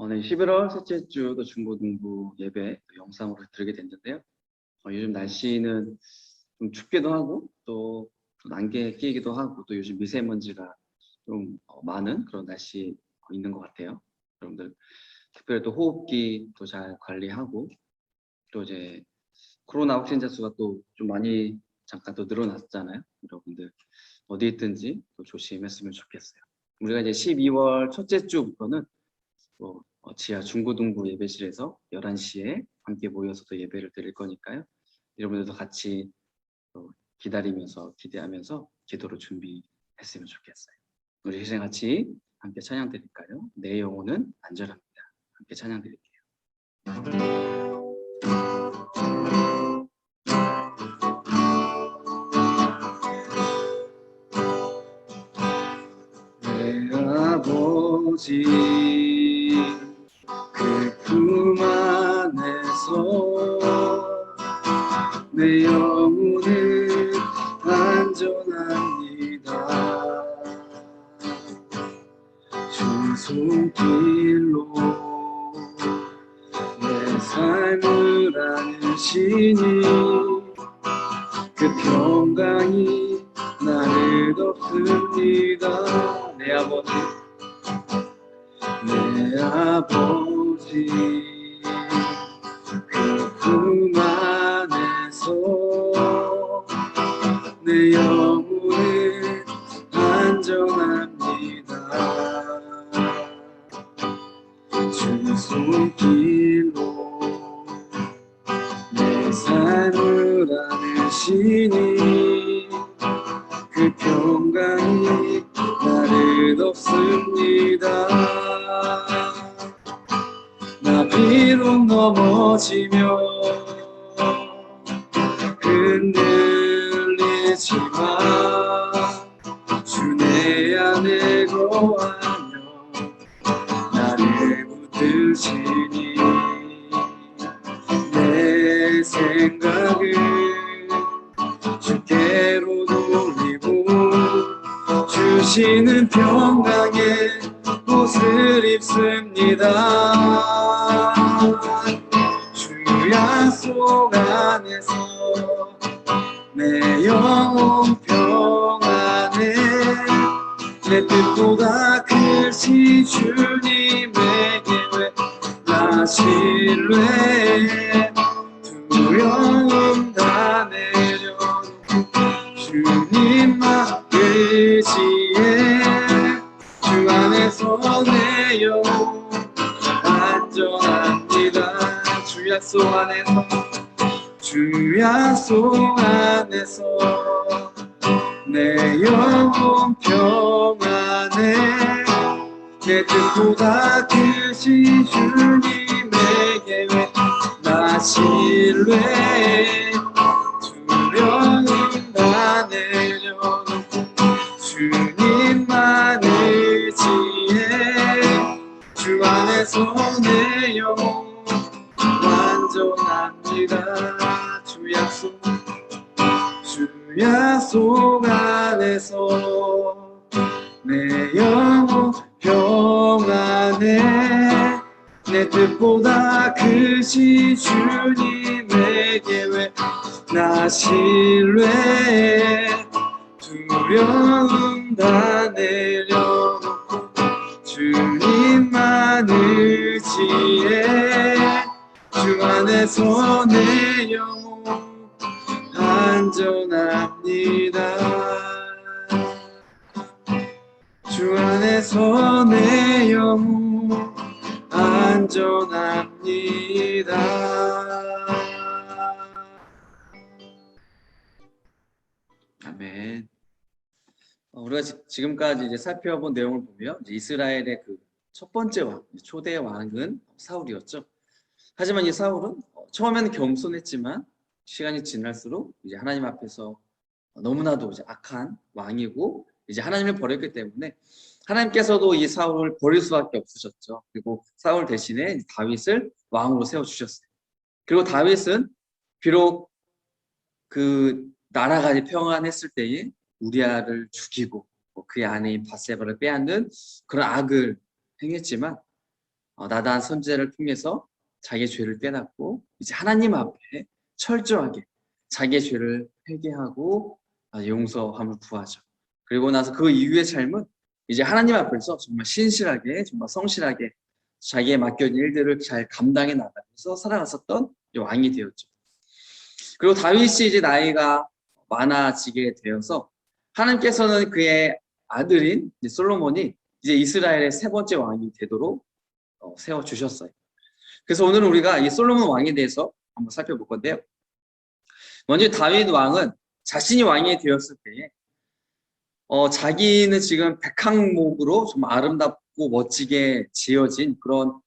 네, 11월 셋째 주도 중고등부 예배 영상으로 들게 됐는데요. 요즘 날씨는 좀 춥기도 하고 또 안개 끼기도 하고 또 요즘 미세먼지가 좀 많은 그런 날씨 있는 것 같아요. 여러분들 특별히 또 호흡기 또 잘 관리하고 또 이제 코로나 확진자 수가 또 좀 많이 잠깐 또 늘어났잖아요. 여러분들 어디 있든지 또 조심했으면 좋겠어요. 우리가 이제 12월 첫째 주부터는 또 지하 중고등부 예배실에서 11시에 함께 모여서 또 예배를 드릴 거니까요. 여러분들도 같이 또 기다리면서 기대하면서 기도로 준비했으면 좋겠어요. 우리 이제 같이 함께 찬양 드릴까요? 내 영혼은 안전합니다. 함께 찬양 드릴게요. 내 아버지 그 품 안에서 내 영혼은 안전합니다. 주 손길로 내 삶을 안으시니 그 평강이 나를 덮습니다. 내 아버지 그 품 안에서 내 영혼은 안전합니다. 주 손길로 내 삶을 안으시니 그 평강이 나를 덮습니다. 나 비록 넘어지며 흔들리지만 주 내 안에 거하며 나를 붙드시니 내 생각을 주께로 돌리고 주시는 평강에 옷을 입습니다. 주 약속 안에서 내 영혼 평안해 내 뜻보다 크신 주님에게 나 신뢰해 두려움 다 내려놓고 주님만 의지해 주 안에서 내 영혼 안전합니다. 주 약속 안에서 주 약속 안에서 내 영혼 평안해 내 뜻보다 크신 주님에게 나 신뢰해 두려움 다 내려놓고 주님만 의지해 주 안에서 내 영혼 완전합니다. 주 약속 안에서 내 영혼 평안해 내 뜻보다 크신 주님에게 왜 나 신뢰해 두려움 다 내려놓고 주님만 의지해 주 안에서 내 영혼 안전합니다. 주 안에서 내 영혼 안전합니다. 아멘. 우리가 지금까지 이제 살펴본 내용을 보면 이스라엘의 그 첫 번째 왕, 초대 왕은 사울이었죠. 하지만 이 사울은 처음에는 겸손했지만 시간이 지날수록 이제 하나님 앞에서 너무나도 이제 악한 왕이고 이제 하나님을 버렸기 때문에 하나님께서도 이 사울을 버릴 수밖에 없으셨죠. 그리고 사울 대신에 다윗을 왕으로 세워주셨어요. 그리고 다윗은 비록 그 나라가 평안했을 때에 우리아를 죽이고 그의 아내인 바세바를 빼앗는 그런 악을 행했지만 나단 선지자를 통해서 자기의 죄를 깨닫고 이제 하나님 앞에 철저하게 자기의 죄를 회개하고 용서함을 구하죠. 그리고 나서 그 이후의 삶은 이제 하나님 앞에서 정말 신실하게, 정말 성실하게 자기의 맡겨진 일들을 잘 감당해 나가면서 살아갔었던 왕이 되었죠. 그리고 다윗이 이제 나이가 많아지게 되어서 하나님께서는 그의 아들인 솔로몬이 이제 이스라엘의 세 번째 왕이 되도록 세워주셨어요. 그래서 오늘은 우리가 이 솔로몬 왕에 대해서 한번 살펴볼 건데요. 먼저 다윗 왕은 자신이 왕이 되었을 때에 자기는 지금 백항목으로 좀 아름답고 멋지게 지어진 그런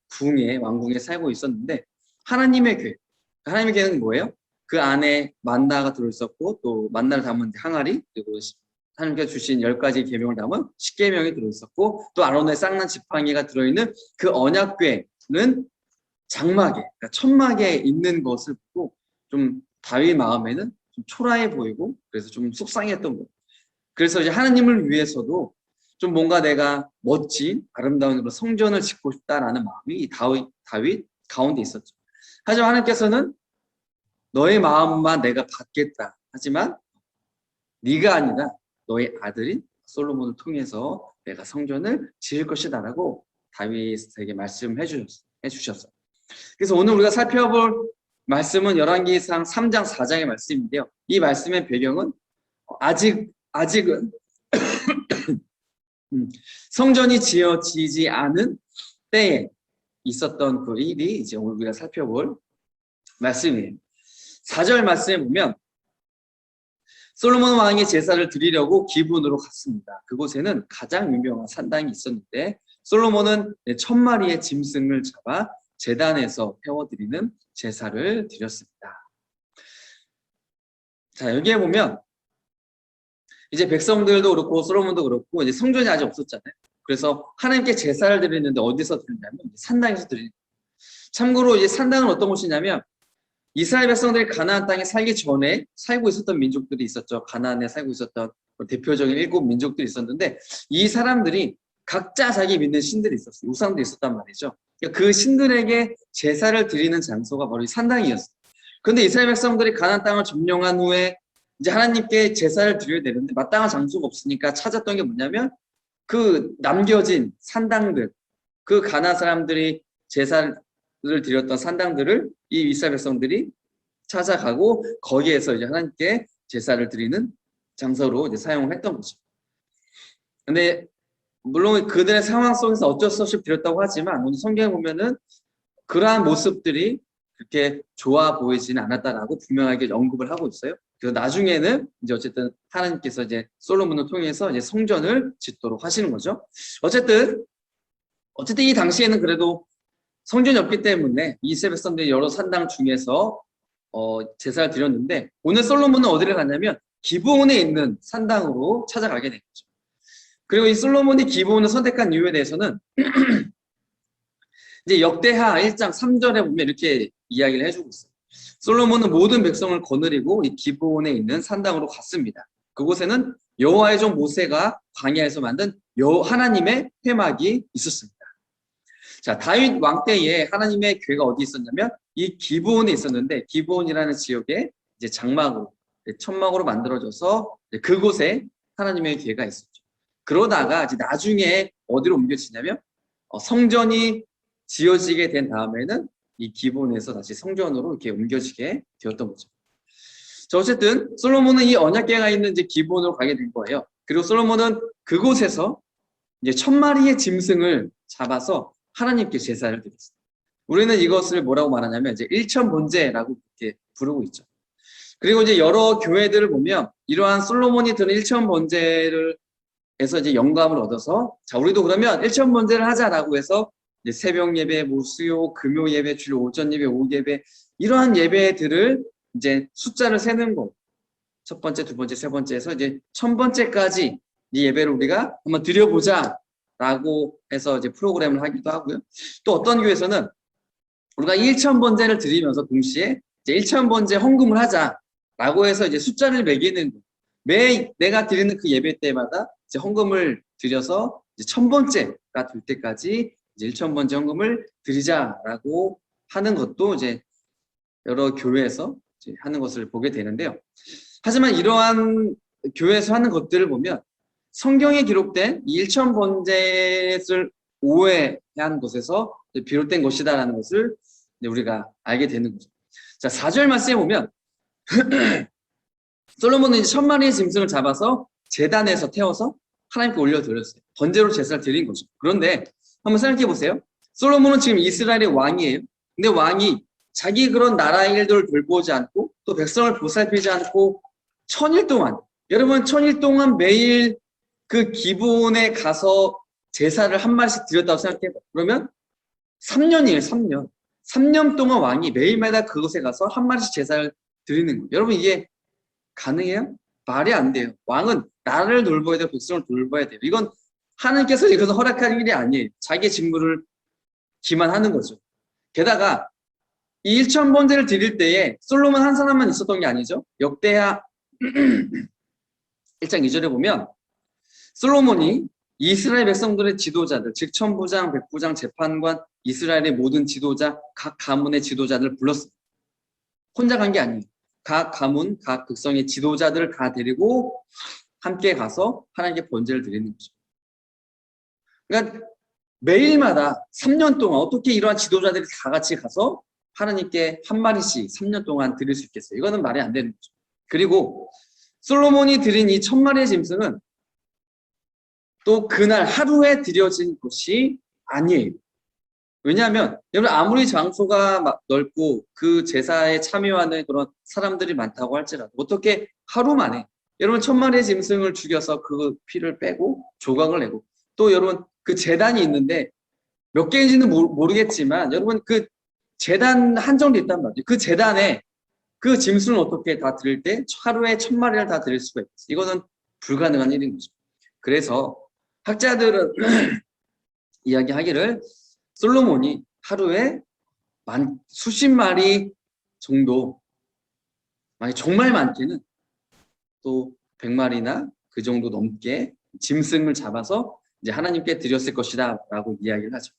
왕궁에 살고 있었는데 하나님의 교회는 뭐예요? 그 안에 만나가 들어있었고 또 만나를 담은 항아리 그리고 하나님께서 주신 10가지 계명을 담은 10계명이 들어있었고 또 아론의 쌍난 지팡이가 들어있는 그 언약궤는 장막에 그러니까 천막에 있는 것을 보고 좀 다윗 마음에는 좀 초라해 보이고 그래서 좀 속상했던 거예요. 그래서 이제 하나님을 위해서도 좀 뭔가 내가 멋진 아름다운 그런 성전을 짓고 싶다라는 마음이 다윗 가운데 있었죠. 하지만 하나님께서는 너의 마음만 내가 받겠다. 하지만 네가 아니라 너의 아들인 솔로몬을 통해서 내가 성전을 지을 것이다라고 다윗에게 말씀해 주셨어요. 그래서 오늘 우리가 살펴볼 말씀은 열왕기상 3장 4장의 말씀인데요. 이 말씀의 배경은 아직은 성전이 지어지지 않은 때에 있었던 그 일이 이제 오늘 우리가 살펴볼 말씀이에요. 4절 말씀에 보면 솔로몬 왕이 제사를 드리려고 기브온으로 갔습니다. 그곳에는 가장 유명한 산당이 있었는데 솔로몬은 1000마리의 짐승을 잡아 제단에서 태워드리는 제사를 드렸습니다. 자, 여기에 보면 이제 백성들도 그렇고 솔로몬도 그렇고 이제 성전이 아직 없었잖아요. 그래서 하나님께 제사를 드리는데 어디서 드리냐면 산당에서 드리는 거예요. 참고로 이제 산당은 어떤 곳이냐면 이스라엘 백성들이 가나안 땅에 살기 전에 살고 있었던 민족들이 있었죠. 가나안에 살고 있었던 대표적인 7민족들이 있었는데 이 사람들이 각자 자기 믿는 신들이 있었어요. 우상들이 있었단 말이죠. 그러니까 그 신들에게 제사를 드리는 장소가 바로 이 산당이었어요. 그런데 이스라엘 백성들이 가나안 땅을 점령한 후에 이제 하나님께 제사를 드려야 되는데 마땅한 장소가 없으니까 찾았던 게 뭐냐면 그 남겨진 산당들, 그 가나안 사람들이 제사를 드렸던 산당들을 이 이스라엘 백성들이 찾아가고 거기에서 이제 하나님께 제사를 드리는 장소로 이제 사용을 했던 거죠. 근데 물론 그들의 상황 속에서 어쩔 수 없이 드렸다고 하지만 오늘 성경에 보면은 그러한 모습들이 그렇게 좋아 보이지는 않았다라고 분명하게 언급을 하고 있어요. 그래서 나중에는 이제 어쨌든 하나님께서 이제 솔로몬을 통해서 이제 성전을 짓도록 하시는 거죠. 어쨌든 이 당시에는 그래도 성전이 없기 때문에 이스라엘 백성들이 여러 산당 중에서 제사를 드렸는데 오늘 솔로몬은 어디를 갔냐면 기브온에 있는 산당으로 찾아가게 된 거죠. 그리고 이 솔로몬이 기브온을 선택한 이유에 대해서는 이제 역대하 1장 3절에 보면 이렇게 이야기를 해주고 있어요. 솔로몬은 모든 백성을 거느리고 이 기브온에 있는 산당으로 갔습니다. 그곳에는 여호와의 종 모세가 광야에서 만든 하나님의 회막이 있었습니다. 자, 다윗 왕 때에 하나님의 궤가 어디 있었냐면 이 기브온에 있었는데 기브온이라는 지역에 이제 장막으로 천막으로 만들어져서 그곳에 하나님의 궤가 있었죠. 그러다가 이제 나중에 어디로 옮겨지냐면 성전이 지어지게 된 다음에는 이 기브온에서 다시 성전으로 이렇게 옮겨지게 되었던 거죠. 자, 어쨌든 솔로몬은 이 언약궤가 있는 이제 기브온으로 가게 된 거예요. 그리고 솔로몬은 그곳에서 이제 1000마리의 짐승을 잡아서 하나님께 제사를 드렸어요. 우리는 이것을 뭐라고 말하냐면 이제 일천번제라고 이렇게 부르고 있죠. 그리고 이제 여러 교회들을 보면 이러한 솔로몬이 드는 일천번제를 해서 이제 영감을 얻어서 자, 우리도 그러면 일천번제를 하자라고 해서 이제 새벽 예배, 수요, 금요 예배, 주일 오전 예배, 오후 예배 이러한 예배들을 이제 숫자를 세는 거. 첫 번째, 두 번째, 세 번째에서 이제 1000번째까지 이 예배를 우리가 한번 드려보자라고 해서 이제 프로그램을 하기도 하고요. 또 어떤 교회에서는 우리가 1000번제를 드리면서 동시에 이제 1000번제 헌금을 하자라고 해서 이제 숫자를 매기는 거. 매 내가 드리는 그 예배 때마다 이제 헌금을 드려서 이제 1000번째가 될 때까지 이제 1,000번째 헌금을 드리자라고 하는 것도 이제 여러 교회에서 이제 하는 것을 보게 되는데요. 하지만 이러한 교회에서 하는 것들을 보면 성경에 기록된 1,000번째를 오해한 것에서 비롯된 것이다라는 것을 우리가 알게 되는 거죠. 자, 4절 말씀에 보면 솔로몬은 이제 1,000마리의 짐승을 잡아서 제단에서 태워서 하나님께 올려드렸어요. 번제로 제사를 드린 거죠. 그런데 한번 생각해 보세요. 솔로몬은 지금 이스라엘의 왕이에요. 근데 왕이 자기 그런 나라 일들을 돌보지 않고 또 백성을 보살피지 않고 1,000일 동안, 여러분 1,000일 동안 매일 그 기본에 가서 제사를 한 마리씩 드렸다고 생각해봐요. 그러면 3년이에요, 3년. 3년 동안 왕이 매일마다 그곳에 가서 한 마리씩 제사를 드리는 거예요. 여러분 이게 가능해요? 말이 안 돼요. 왕은 나라를 돌봐야 돼요, 백성을 돌봐야 돼요. 이건 하나님께서 이것은 허락할 일이 아니에요. 자기의 직무를 기만하는 거죠. 게다가 이 1,000번제를 드릴 때에 솔로몬 한 사람만 있었던 게 아니죠. 역대하 1장 2절에 보면 솔로몬이 이스라엘 백성들의 지도자들, 즉 천부장, 백부장, 재판관, 이스라엘의 모든 지도자, 각 가문의 지도자들을 불렀어요. 혼자 간 게 아니에요. 각 가문, 각 백성의 지도자들을 다 데리고 함께 가서 하나님께 번제를 드리는 거죠. 그러니까 매일마다 3년 동안 어떻게 이러한 지도자들이 다 같이 가서 하나님께 한 마리씩 3년 동안 드릴 수 있겠어요? 이거는 말이 안 되는 거죠. 그리고 솔로몬이 드린 이 1,000마리의 짐승은 또 그날 하루에 드려진 것이 아니에요. 왜냐하면 여러분 아무리 장소가 넓고 그 제사에 참여하는 그런 사람들이 많다고 할지라도 어떻게 하루 만에 여러분 1,000마리의 짐승을 죽여서 그 피를 빼고 조각을 내고 또 여러분 그 제단이 있는데 몇 개인지는 모르겠지만 여러분 그 제단 한정돼 있단 말이에요. 그 제단에 그 짐승을 어떻게 다 드릴 때 하루에 1,000마리를 다 드릴 수가 있어요. 이거는 불가능한 일인 거죠. 그래서 학자들은 이야기하기를 솔로몬이 하루에 수십 마리 정도, 만약 정말 많게는 또 100마리나 그 정도 넘게 짐승을 잡아서 이제 하나님께 드렸을 것이다 라고 이야기를 하죠.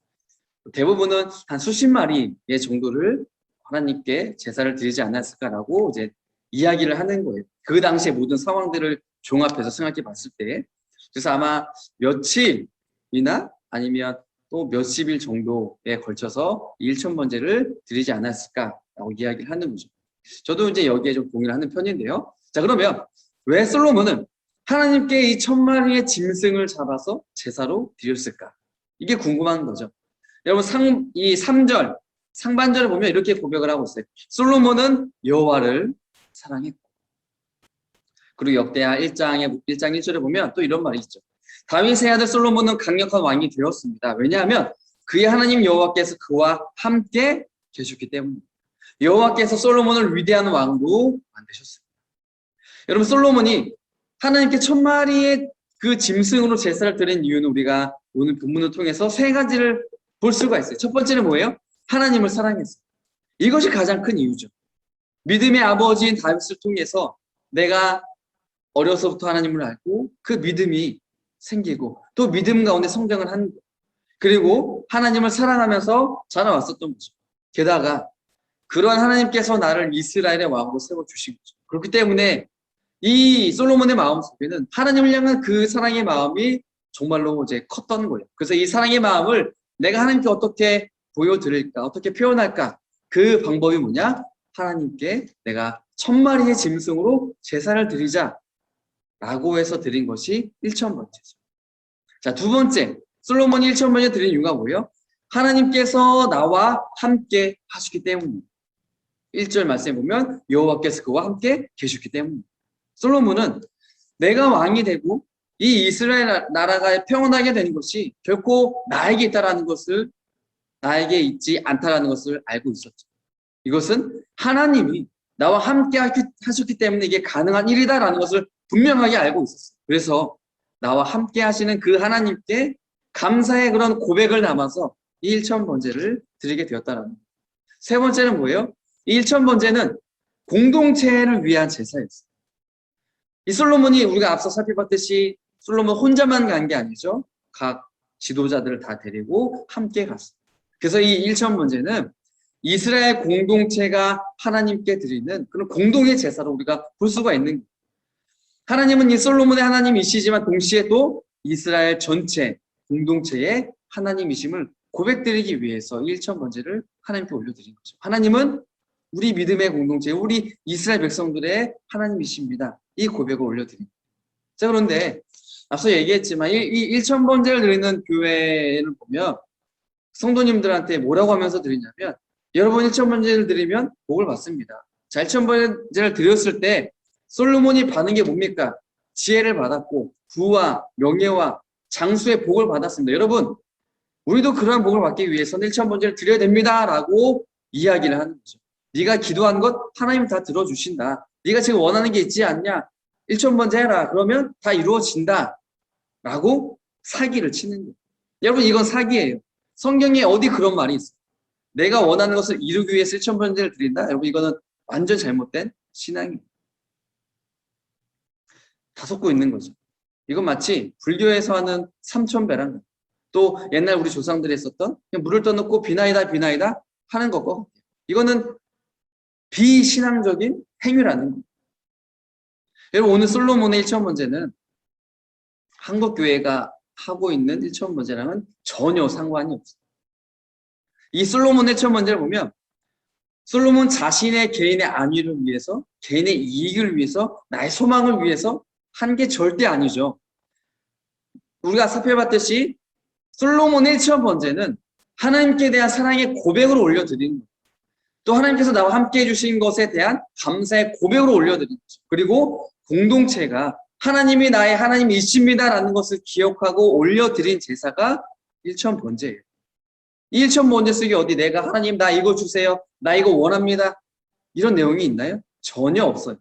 대부분은 한 수십 마리의 정도를 하나님께 제사를 드리지 않았을까라고 이제 이야기를 하는 거예요. 그 당시의 모든 상황들을 종합해서 생각해 봤을 때. 그래서 아마 며칠이나 아니면 또 몇십 일 정도에 걸쳐서 1,000번제를 드리지 않았을까라고 이야기를 하는 거죠. 저도 이제 여기에 좀 동의를 하는 편인데요. 자, 그러면 왜 솔로몬은 하나님께 이 1,000마리의 짐승을 잡아서 제사로 드렸을까? 이게 궁금한 거죠. 여러분 이 3절 상반절을 보면 이렇게 고백을 하고 있어요. 솔로몬은 여호와를 사랑했고. 그리고 역대하 1장 1절에 보면 또 이런 말이 있죠. 다윗의 아들 솔로몬은 강력한 왕이 되었습니다. 왜냐하면 그의 하나님 여호와께서 그와 함께 계셨기 때문입니다. 여호와께서 솔로몬을 위대한 왕으로 만드셨습니다. 여러분 솔로몬이 하나님께 1,000마리의 그 짐승으로 제사를 드린 이유는 우리가 오늘 본문을 통해서 세 가지를 볼 수가 있어요. 첫 번째는 뭐예요? 하나님을 사랑했어요. 이것이 가장 큰 이유죠. 믿음의 아버지인 다윗을 통해서 내가 어려서부터 하나님을 알고 그 믿음이 생기고 또 믿음 가운데 성장을 한 거예요. 그리고 하나님을 사랑하면서 자라왔었던 거죠. 게다가 그런 하나님께서 나를 이스라엘의 왕으로 세워주신 거죠. 그렇기 때문에 이 솔로몬의 마음속에는 하나님을 향한 그 사랑의 마음이 정말로 이제 컸던 거예요. 그래서 이 사랑의 마음을 내가 하나님께 어떻게 보여드릴까, 어떻게 표현할까? 그 방법이 뭐냐? 하나님께 내가 1,000마리의 짐승으로 제사를 드리자라고 해서 드린 것이 1,000번째죠. 자, 두 번째, 솔로몬이 1,000번째 드린 이유가 뭐예요? 하나님께서 나와 함께 하시기 때문입니다. 1절 말씀에 보면 여호와께서 그와 함께 계셨기 때문입니다. 솔로몬은 내가 왕이 되고 이 이스라엘 나라가 평온하게 되는 것이 결코 나에게 있다라는 것을 나에게 있지 않다라는 것을 알고 있었죠. 이것은 하나님이 나와 함께 하셨기 때문에 이게 가능한 일이다라는 것을 분명하게 알고 있었어요. 그래서 나와 함께 하시는 그 하나님께 감사의 그런 고백을 담아서 이 1,000번제를 드리게 되었다라는 거예요. 세 번째는 뭐예요? 이 1,000번제는 공동체를 위한 제사였어요. 이 솔로몬이 우리가 앞서 살펴봤듯이 솔로몬 혼자만 간 게 아니죠. 각 지도자들을 다 데리고 함께 갔어요. 그래서 이 1천 번제는 이스라엘 공동체가 하나님께 드리는 그런 공동의 제사로 우리가 볼 수가 있는 거예요. 하나님은 이 솔로몬의 하나님이시지만 동시에 또 이스라엘 전체 공동체의 하나님이심을 고백드리기 위해서 1천 번제를 하나님께 올려드린 거죠. 하나님은 우리 믿음의 공동체, 우리 이스라엘 백성들의 하나님이십니다. 이 고백을 올려드린 거예요. 자, 그런데 앞서 얘기했지만 이 1천 번제를 드리는 교회를 보면 성도님들한테 뭐라고 하면서 드리냐면 여러분 1천 번제를 드리면 복을 받습니다. 자, 1천 번제를 드렸을 때 솔로몬이 받는 게 뭡니까? 지혜를 받았고 부와 명예와 장수의 복을 받았습니다. 여러분, 우리도 그러한 복을 받기 위해서는 1천 번제를 드려야 됩니다. 라고 이야기를 하는 거죠. 네가 기도한 것 하나님 다 들어주신다. 네가 지금 원하는 게 있지 않냐? 1천 번제 해라. 그러면 다 이루어진다. 라고 사기를 치는 거예요. 여러분, 이건 사기예요. 성경에 어디 그런 말이 있어요? 내가 원하는 것을 이루기 위해서 1천 번제를 드린다? 여러분, 이거는 완전 잘못된 신앙이에요. 다 속고 있는 거죠. 이건 마치 불교에서 하는 삼천배란 거예요. 또 옛날 우리 조상들이 했었던 그냥 물을 떠놓고 비나이다 비나이다 하는 것과 같아요. 이거는 비신앙적인 행위라는 거예요. 여러분, 오늘 솔로몬의 1천 번제는 한국 교회가 하고 있는 1천 번제랑은 전혀 상관이 없어요. 이 솔로몬의 1천 번제를 보면 솔로몬 자신의 개인의 안위를 위해서, 개인의 이익을 위해서, 나의 소망을 위해서 한 게 절대 아니죠. 우리가 살펴봤듯이 솔로몬의 1천 번제는 하나님께 대한 사랑의 고백으로 올려드리는 거예요. 또 하나님께서 나와 함께 해주신 것에 대한 감사의 고백으로 올려드리는 거죠. 그리고 공동체가 하나님이 나의 하나님이십니다라는 것을 기억하고 올려드린 제사가 1천 번제예요. 이 1천 번제 속에 어디 내가 하나님 나 이거 주세요. 나 이거 원합니다. 이런 내용이 있나요? 전혀 없어요.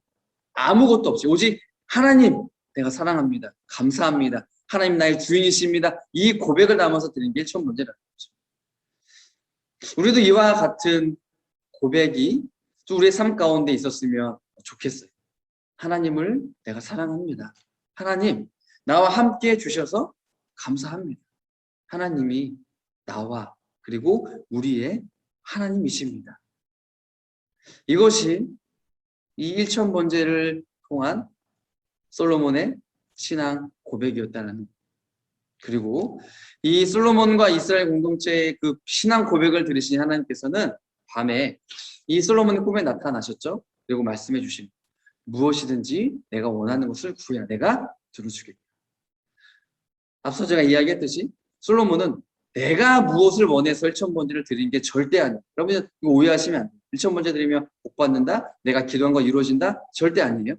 아무것도 없이 오직 하나님 내가 사랑합니다. 감사합니다. 하나님 나의 주인이십니다. 이 고백을 담아서 드린 게 1천 번제라는 거죠. 우리도 이와 같은 고백이 또 우리의 삶 가운데 있었으면 좋겠어요. 하나님을 내가 사랑합니다. 하나님 나와 함께 해주셔서 감사합니다. 하나님이 나와 그리고 우리의 하나님이십니다. 이것이 이 1천 번제를 통한 솔로몬의 신앙 고백이었다는 거예요. 그리고 이 솔로몬과 이스라엘 공동체의 그 신앙 고백을 들으신 하나님께서는 밤에 이 솔로몬의 꿈에 나타나셨죠. 그리고 말씀해 주신 무엇이든지 내가 원하는 것을 구해라. 내가 들어주겠다. 앞서 제가 이야기했듯이 솔로몬은 내가 무엇을 원해서 1천 번제를 드린 게 절대 아니에요. 여러분 이거 오해하시면 안 돼요. 1천 번제 드리면 복 받는다. 내가 기도한 거 이루어진다. 절대 아니에요.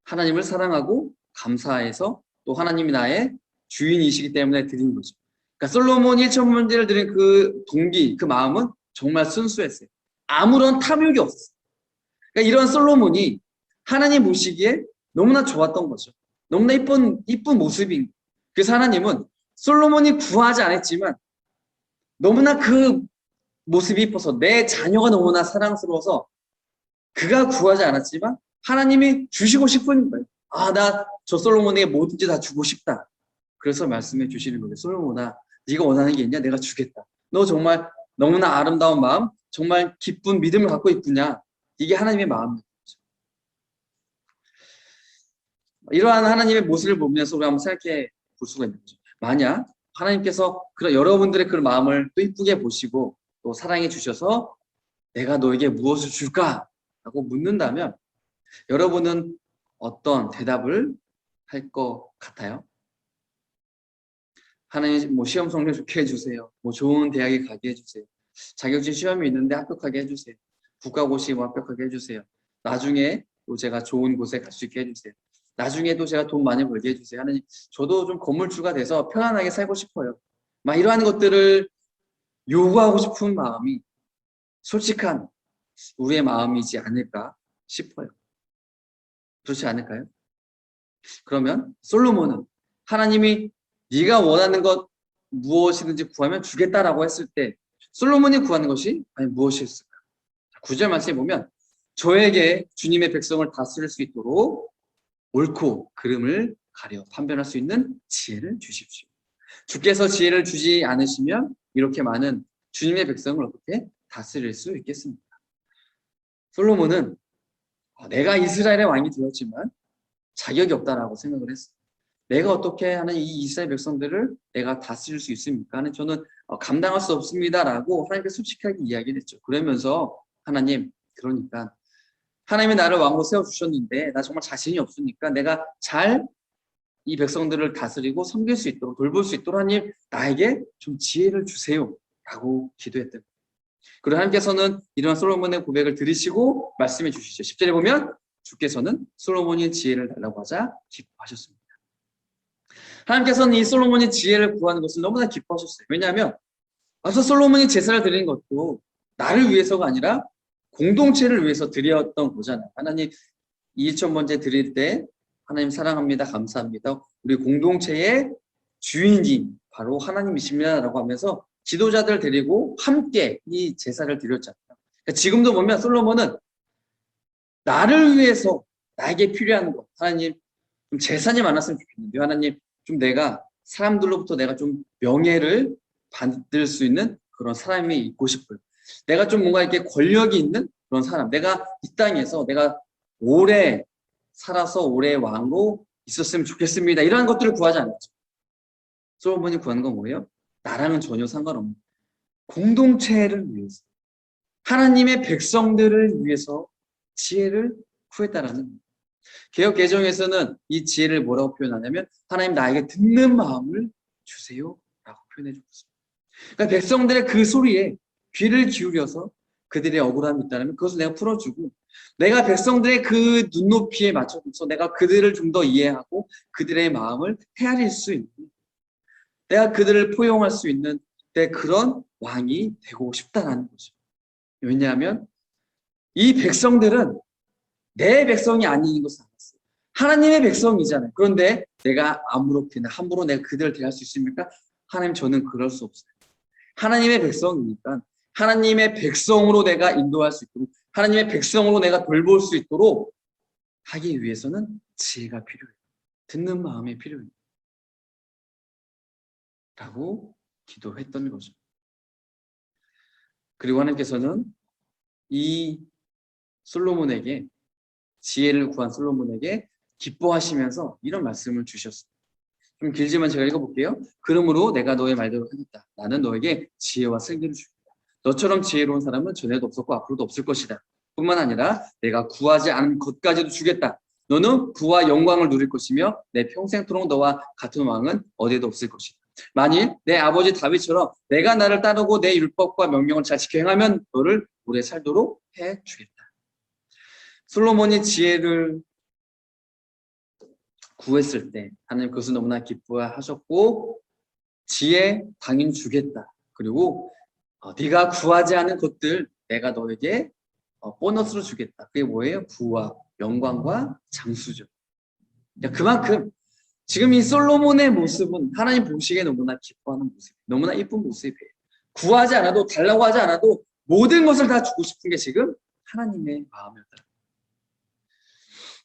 하나님을 사랑하고 감사해서 또 하나님이 나의 주인이시기 때문에 드린 거죠. 그러니까 솔로몬이 1천 번제를 드린 그 동기, 그 마음은 정말 순수했어요. 아무런 탐욕이 없었어요. 그러니까 이런 솔로몬이 하나님 보시기에 너무나 좋았던 거죠. 너무나 이쁜 모습인 거예요. 그래서 하나님은 솔로몬이 구하지 않았지만 너무나 그 모습이 이뻐서 내 자녀가 너무나 사랑스러워서 그가 구하지 않았지만 하나님이 주시고 싶은 거예요. 아, 나 저 솔로몬에게 뭐든지 다 주고 싶다. 그래서 말씀해 주시는 거예요. 솔로몬아, 네가 원하는 게 있냐? 내가 주겠다. 너 정말 너무나 아름다운 마음, 정말 기쁜 믿음을 갖고 있구냐? 이게 하나님의 마음이죠. 이러한 하나님의 모습을 보면서 우리 한번 생각해 볼 수가 있는 거죠. 만약 하나님께서 그런 여러분들의 그런 마음을 또 이쁘게 보시고 또 사랑해 주셔서 내가 너에게 무엇을 줄까? 라고 묻는다면 여러분은 어떤 대답을 할 것 같아요? 하나님 뭐 시험 성적 좋게 해주세요. 뭐 좋은 대학에 가게 해주세요. 자격증 시험이 있는데 합격하게 해주세요. 국가고시 뭐 합격하게 해주세요. 나중에 또 제가 좋은 곳에 갈 수 있게 해주세요. 나중에도 제가 돈 많이 벌게 해주세요. 하나님 저도 좀 건물주가 돼서 편안하게 살고 싶어요. 막 이러한 것들을 요구하고 싶은 마음이 솔직한 우리의 마음이지 않을까 싶어요. 그렇지 않을까요? 그러면 솔로몬은 하나님이 네가 원하는 것 무엇이든지 구하면 주겠다라고 했을 때 솔로몬이 구하는 것이 무엇이었을까? 9절 말씀에 보면 저에게 주님의 백성을 다스릴 수 있도록 옳고 그름을 가려 판별할 수 있는 지혜를 주십시오. 주께서 지혜를 주지 않으시면 이렇게 많은 주님의 백성을 어떻게 다스릴 수 있겠습니까? 솔로몬은 내가 이스라엘의 왕이 되었지만 자격이 없다라고 생각을 했어요. 내가 어떻게 하는 이 이스라엘 백성들을 내가 다스릴 수 있습니까? 저는 감당할 수 없습니다라고 하나님께 솔직하게 이야기를 했죠. 그러면서 하나님, 그러니까 하나님이 나를 왕으로 세워주셨는데 나 정말 자신이 없으니까 내가 잘 이 백성들을 다스리고 섬길 수 있도록 돌볼 수 있도록 하나님 나에게 좀 지혜를 주세요 라고 기도했던 거예요. 그리고 하나님께서는 이러한 솔로몬의 고백을 들으시고 말씀해 주시죠. 10절에 보면 주께서는 솔로몬이 지혜를 달라고 하자 기뻐하셨습니다. 하나님께서는 이 솔로몬이 지혜를 구하는 것을 너무나 기뻐하셨어요. 왜냐하면 앞서 솔로몬이 제사를 드리는 것도 나를 위해서가 아니라 공동체를 위해서 드렸던 거잖아요. 하나님 2,000번째 드릴 때 하나님 사랑합니다. 감사합니다. 우리 공동체의 주인이 바로 하나님이십니다라고 하면서 지도자들 데리고 함께 이 제사를 드렸잖아요. 그러니까 지금도 보면 솔로몬은 나를 위해서 나에게 필요한 것, 하나님 좀 재산이 많았으면 좋겠는데요. 하나님 좀 내가 사람들로부터 내가 좀 명예를 받을 수 있는 그런 사람이 있고 싶어요. 내가 좀 뭔가 이렇게 권력이 있는 그런 사람. 내가 이 땅에서 내가 오래 살아서 오래 왕으로 있었으면 좋겠습니다. 이러한 것들을 구하지 않았죠. 솔로몬이 구한 건 뭐예요? 나랑은 전혀 상관없는 공동체를 위해서, 하나님의 백성들을 위해서 지혜를 구했다라는 거예요. 개역 개정에서는 이 지혜를 뭐라고 표현하냐면 하나님 나에게 듣는 마음을 주세요 라고 표현해 주고 있습니다. 그러니까 백성들의 그 소리에 귀를 기울여서 그들의 억울함이 있다면 그것을 내가 풀어주고 내가 백성들의 그 눈높이에 맞춰서 내가 그들을 좀 더 이해하고 그들의 마음을 헤아릴 수 있는, 내가 그들을 포용할 수 있는 그런 왕이 되고 싶다라는 거죠. 왜냐하면 이 백성들은 내 백성이 아닌 것을 알았어요. 하나님의 백성이잖아요. 그런데 내가 아무렇게나 함부로 내가 그들을 대할 수 있습니까? 하나님, 저는 그럴 수 없어요. 하나님의 백성이니까 하나님의 백성으로 내가 인도할 수 있도록, 하나님의 백성으로 내가 돌볼 수 있도록 하기 위해서는 지혜가 필요해요. 듣는 마음이 필요해요. 라고 기도했던 거죠. 그리고 하나님께서는 이 솔로몬에게, 지혜를 구한 솔로몬에게 기뻐하시면서 이런 말씀을 주셨어요. 좀 길지만 제가 읽어볼게요. 그러므로 내가 너의 말대로 하겠다. 나는 너에게 지혜와 슬기를 주겠다. 너처럼 지혜로운 사람은 전에도 없었고 앞으로도 없을 것이다. 뿐만 아니라 내가 구하지 않은 것까지도 주겠다. 너는 부와 영광을 누릴 것이며 내 평생토록 너와 같은 왕은 어디에도 없을 것이다. 만일 내 아버지 다윗처럼 내가 나를 따르고 내 율법과 명령을 잘 지켜 행하면 너를 오래 살도록 해주겠다. 솔로몬이 지혜를 구했을 때 하나님 그것을 너무나 기뻐하셨고 지혜 당연히 주겠다. 그리고 네가 구하지 않은 것들 내가 너에게 보너스로 주겠다. 그게 뭐예요? 부와 영광과 장수죠. 그러니까 그만큼 지금 이 솔로몬의 모습은 하나님 보시기에 너무나 기뻐하는 모습, 너무나 이쁜 모습이에요. 구하지 않아도, 달라고 하지 않아도 모든 것을 다 주고 싶은 게 지금 하나님의 마음이었다.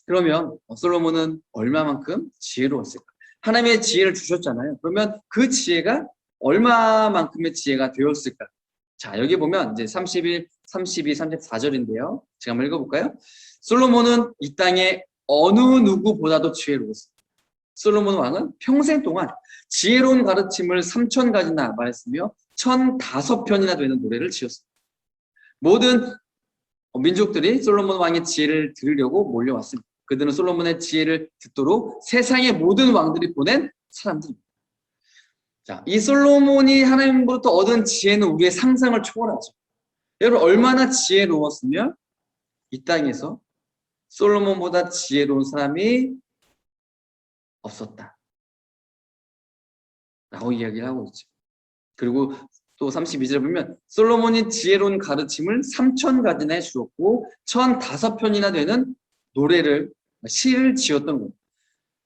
그러면 솔로몬은 얼마만큼 지혜로웠을까? 하나님의 지혜를 주셨잖아요. 그러면 그 지혜가 얼마만큼의 지혜가 되었을까? 자, 여기 보면 이제 31, 32, 34절인데요. 제가 한번 읽어볼까요? 솔로몬은 이 땅에 어느 누구보다도 지혜로웠습니다. 솔로몬 왕은 평생 동안 지혜로운 가르침을 3,000가지나 말했으며 1,005편이나 되는 노래를 지었습니다. 모든 민족들이 솔로몬 왕의 지혜를 들으려고 몰려왔습니다. 그들은 솔로몬의 지혜를 듣도록 세상의 모든 왕들이 보낸 사람들입니다. 자, 이 솔로몬이 하나님으로부터 얻은 지혜는 우리의 상상을 초월하죠. 여러분, 얼마나 지혜로웠으면 이 땅에서 솔로몬보다 지혜로운 사람이 없었다 라고 이야기를 하고 있죠. 그리고 또 32절에 보면 솔로몬이 지혜로운 가르침을 3,000가지나 해주었고 1,005편이나 되는 노래를, 시를 지었던 거예요.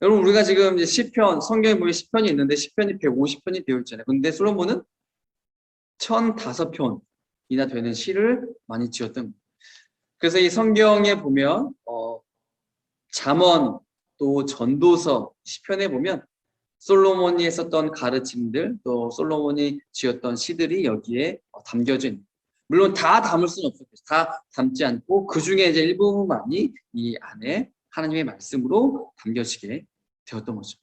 여러분, 우리가 지금 이제 시편, 성경에 보면 시편이 있는데 시편이 150편이 되어 있잖아요. 근데 솔로몬은 1,005편이나 되는 시를 많이 지었던 거예요. 그래서 이 성경에 보면 잠언 또 전도서 시편에 보면 솔로몬이 했었던 가르침들, 또 솔로몬이 지었던 시들이 여기에 담겨져 있는. 물론 다 담을 수는 없었겠죠. 다 담지 않고 그 중에 이제 일부분만이 이 안에 하나님의 말씀으로 담겨지게 되었던 거죠.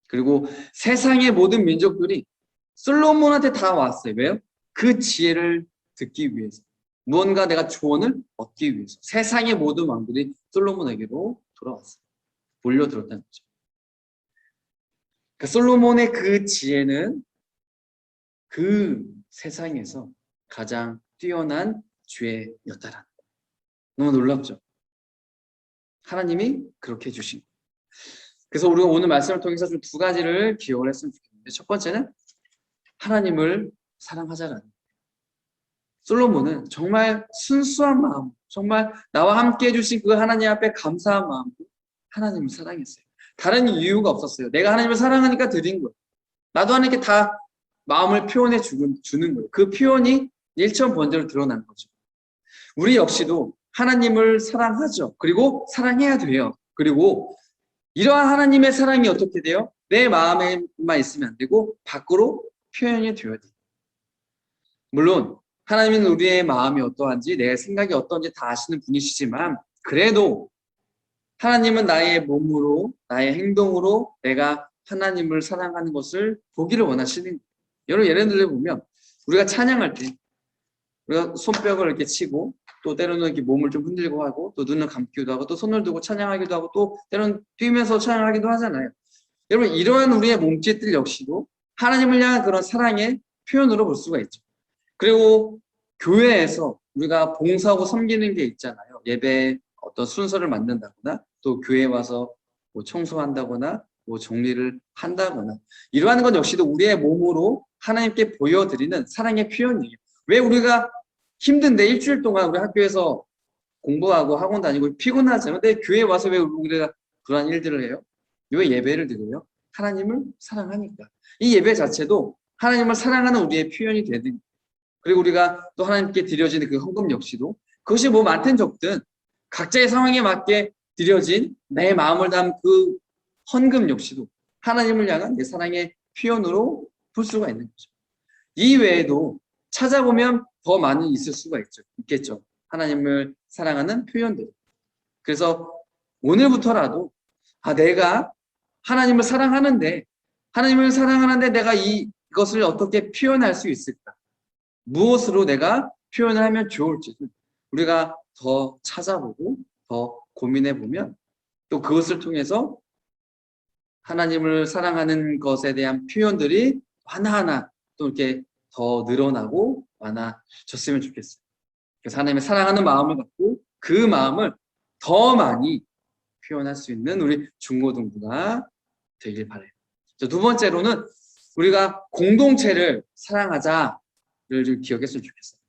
그리고 세상의 모든 민족들이 솔로몬한테 다 왔어요. 왜요? 그 지혜를 듣기 위해서. 무언가 내가 조언을 얻기 위해서. 세상의 모든 왕들이 솔로몬에게로 돌아왔어요. 몰려들었다는 거죠. 그러니까 솔로몬의 그 지혜는 그 세상에서 가장 뛰어난 지혜였다라는 거예요. 너무 놀랍죠? 하나님이 그렇게 해주신 거예요. 그래서 우리가 오늘 말씀을 통해서 좀 두 가지를 기억을 했으면 좋겠는데, 첫 번째는 하나님을 사랑하자라는 거예요. 솔로몬은 정말 순수한 마음, 정말 나와 함께 해주신 그 하나님 앞에 감사한 마음으로 하나님을 사랑했어요. 다른 이유가 없었어요. 내가 하나님을 사랑하니까 드린 거예요. 나도 하나님께 다 마음을 표현해 주는 거예요. 그 표현이 일천번제로 드러난 거죠. 우리 역시도 하나님을 사랑하죠. 그리고 사랑해야 돼요. 그리고 이러한 하나님의 사랑이 어떻게 돼요? 내 마음에만 있으면 안 되고 밖으로 표현이 되어야 돼요. 물론 하나님은 우리의 마음이 어떠한지, 내 생각이 어떠한지 다 아시는 분이시지만, 그래도 하나님은 나의 몸으로, 나의 행동으로 내가 하나님을 사랑하는 것을 보기를 원하시는 거예요. 여러분, 예를 들어 보면 우리가 찬양할 때 우리가 손뼉을 이렇게 치고, 또 때로는 이렇게 몸을 좀 흔들고 하고, 또 눈을 감기도 하고, 또 손을 들고 찬양하기도 하고, 또 때로는 뛰면서 찬양하기도 하잖아요. 여러분, 이러한 우리의 몸짓들 역시도 하나님을 향한 그런 사랑의 표현으로 볼 수가 있죠. 그리고 교회에서 우리가 봉사하고 섬기는 게 있잖아요. 예배 어떤 순서를 만든다거나, 또 교회에 와서 뭐 청소한다거나, 뭐 정리를 한다거나, 이러한 건 역시도 우리의 몸으로 하나님께 보여드리는 사랑의 표현이에요. 왜 우리가 힘든데 일주일 동안 우리 학교에서 공부하고 학원 다니고 피곤하잖아요. 근데 교회에 와서 왜 우리가 그러한 일들을 해요? 왜 예배를 드려요? 하나님을 사랑하니까. 이 예배 자체도 하나님을 사랑하는 우리의 표현이 되는. 그리고 우리가 또 하나님께 드려지는 그 헌금 역시도, 그것이 뭐 많든 적든 각자의 상황에 맞게 드려진 내 마음을 담은 그 헌금 역시도 하나님을 향한 내 사랑의 표현으로 볼 수가 있는 거죠. 이 외에도 찾아보면 더 많이 있을 수가 있겠죠. 하나님을 사랑하는 표현들. 그래서 오늘부터라도 내가 하나님을 사랑하는데 내가 이것을 어떻게 표현할 수 있을까? 무엇으로 내가 표현을 하면 좋을지를 우리가 더 찾아보고 더 고민해보면, 또 그것을 통해서 하나님을 사랑하는 것에 대한 표현들이 하나하나 또 이렇게 더 늘어나고 많아졌으면 좋겠어요. 그래서 하나님의 사랑하는 마음을 갖고 그 마음을 더 많이 표현할 수 있는 우리 중고등부가 되길 바라요. 두 번째로는 우리가 공동체를 사랑하자를 좀 기억했으면 좋겠어요.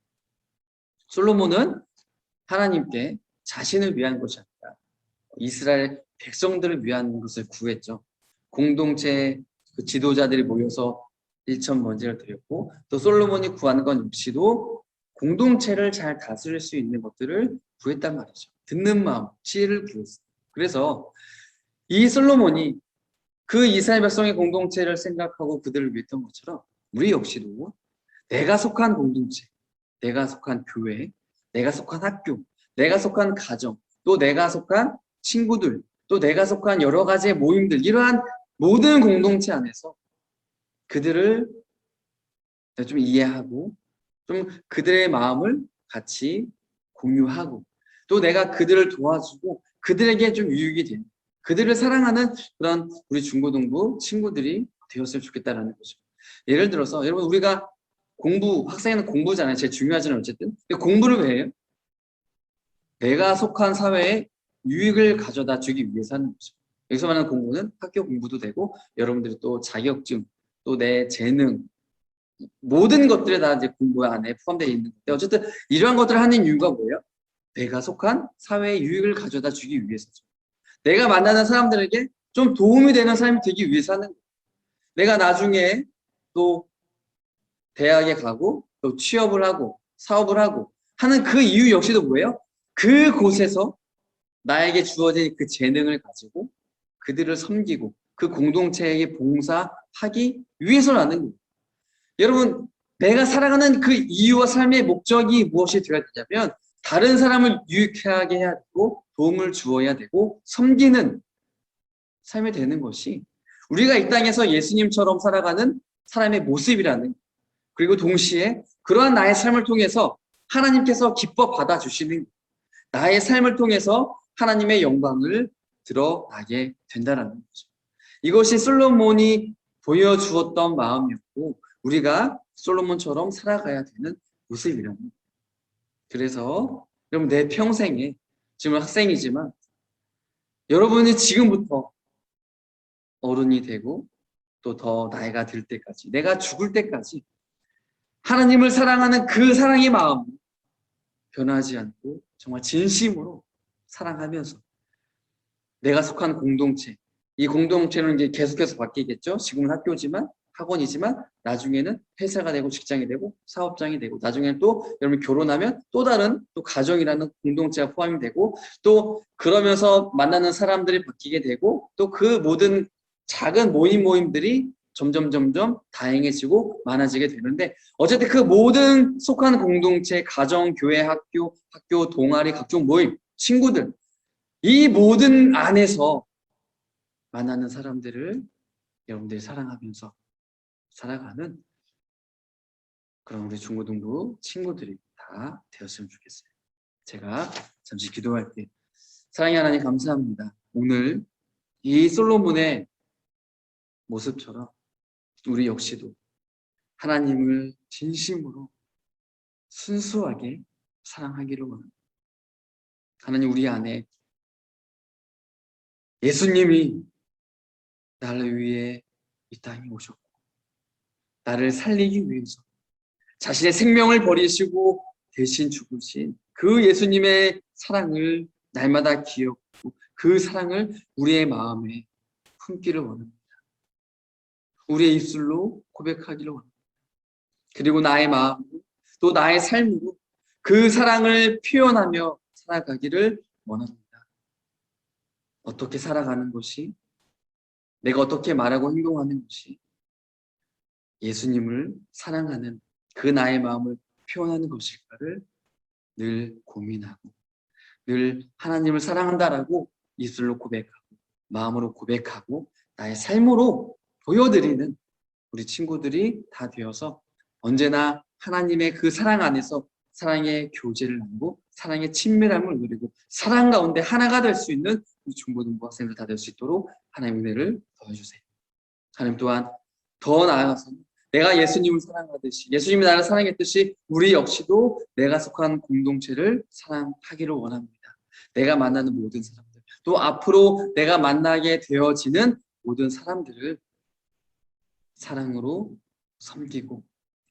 솔로몬은 하나님께 자신을 위한 것이 아니라 이스라엘 백성들을 위한 것을 구했죠. 공동체 그 지도자들이 모여서 일천번제를 드렸고, 또 솔로몬이 구하는 건 역시도 공동체를 잘 다스릴 수 있는 것들을 구했단 말이죠. 듣는 마음, 지혜를 구했어요. 그래서 이 솔로몬이 그 이스라엘 백성의 공동체를 생각하고 그들을 위했던 것처럼 우리 역시도 내가 속한 공동체, 내가 속한 교회, 내가 속한 학교, 내가 속한 가정, 또 내가 속한 친구들, 또 내가 속한 여러 가지의 모임들, 이러한 모든 공동체 안에서 그들을 좀 이해하고 좀 그들의 마음을 같이 공유하고, 또 내가 그들을 도와주고 그들에게 좀 유익이 되는, 그들을 사랑하는 그런 우리 중고등부 친구들이 되었으면 좋겠다라는 거죠. 예를 들어서 여러분, 우리가 학생은 공부잖아요. 제일 중요하지는 어쨌든. 근데 공부를 왜 해요? 내가 속한 사회에 유익을 가져다 주기 위해서 하는 거죠. 여기서 말하는 공부는 학교 공부도 되고, 여러분들이 또 자격증, 또 내 재능, 모든 것들이 다 이제 공부 안에 포함되어 있는 건데, 어쨌든 이러한 것들을 하는 이유가 뭐예요? 내가 속한 사회에 유익을 가져다 주기 위해서죠. 내가 만나는 사람들에게 좀 도움이 되는 사람이 되기 위해서 하는 거예요. 내가 나중에 또 대학에 가고 또 취업을 하고 사업을 하고 하는 그 이유 역시도 뭐예요? 그곳에서 나에게 주어진 그 재능을 가지고 그들을 섬기고 그 공동체에게 봉사하기 위해서라는 거예요. 여러분, 내가 살아가는 그 이유와 삶의 목적이 무엇이 되어야 되냐면 다른 사람을 유익하게 해야 되고 도움을 주어야 되고 섬기는 삶이 되는 것이 우리가 이 땅에서 예수님처럼 살아가는 사람의 모습이라는, 그리고 동시에 그러한 나의 삶을 통해서 하나님께서 기뻐 받아주시는, 나의 삶을 통해서 하나님의 영광을 드러나게 된다는 거죠. 이것이 솔로몬이 보여주었던 마음이었고 우리가 솔로몬처럼 살아가야 되는 모습이라는 거예요. 그래서 여러분, 내 평생에, 지금 학생이지만 여러분이 지금부터 어른이 되고 또 더 나이가 들 때까지, 내가 죽을 때까지 하나님을 사랑하는 그 사랑의 마음 변하지 않고 정말 진심으로 사랑하면서 내가 속한 공동체, 이 공동체는 이제 계속해서 바뀌겠죠. 지금은 학교지만, 학원이지만 나중에는 회사가 되고 직장이 되고 사업장이 되고, 나중에는 또 여러분 결혼하면 또 다른 또 가정이라는 공동체가 포함이 되고, 또 그러면서 만나는 사람들이 바뀌게 되고, 또 그 모든 작은 모임들이 점점 다양해지고 많아지게 되는데, 어쨌든 그 모든 속한 공동체, 가정, 교회, 학교, 동아리, 각종 모임, 친구들, 이 모든 안에서 만나는 사람들을 여러분들이 사랑하면서 살아가는 그런 우리 중고등부 친구들이 다 되었으면 좋겠어요. 제가 잠시 기도할게요. 사랑의 하나님, 감사합니다. 오늘 이 솔로몬의 모습처럼 우리 역시도 하나님을 진심으로 순수하게 사랑하기를 원합니다. 하나님, 우리 안에 예수님이 나를 위해 이 땅에 오셨고 나를 살리기 위해서 자신의 생명을 버리시고 대신 죽으신 그 예수님의 사랑을 날마다 기억하고 그 사랑을 우리의 마음에 품기를 원합니다. 우리의 입술로 고백하기를 원합니다. 그리고 나의 마음으로 또 나의 삶으로 그 사랑을 표현하며 살아가기를 원합니다. 어떻게 살아가는 것이, 내가 어떻게 말하고 행동하는 것이 예수님을 사랑하는 그 나의 마음을 표현하는 것일까를 늘 고민하고, 늘 하나님을 사랑한다라고 입술로 고백하고 마음으로 고백하고 나의 삶으로 보여드리는 우리 친구들이 다 되어서 언제나 하나님의 그 사랑 안에서 사랑의 교제를 나누고 사랑의 친밀함을 누리고 사랑 가운데 하나가 될 수 있는 우리 중고등부 학생들 다 될 수 있도록 하나님 은혜를 더해주세요. 하나님 또한 더 나아가서 내가 예수님을 사랑하듯이, 예수님이 나를 사랑했듯이 우리 역시도 내가 속한 공동체를 사랑하기를 원합니다. 내가 만나는 모든 사람들, 또 앞으로 내가 만나게 되어지는 모든 사람들을 사랑으로 섬기고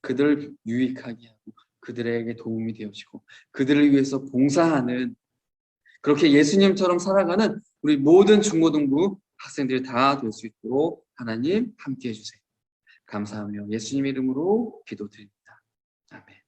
그들을 유익하게 하고 그들에게 도움이 되어지고 그들을 위해서 봉사하는, 그렇게 예수님처럼 살아가는 우리 모든 중고등부 학생들이 다 될 수 있도록 하나님 함께해 주세요. 감사하며 예수님 이름으로 기도드립니다. 아멘.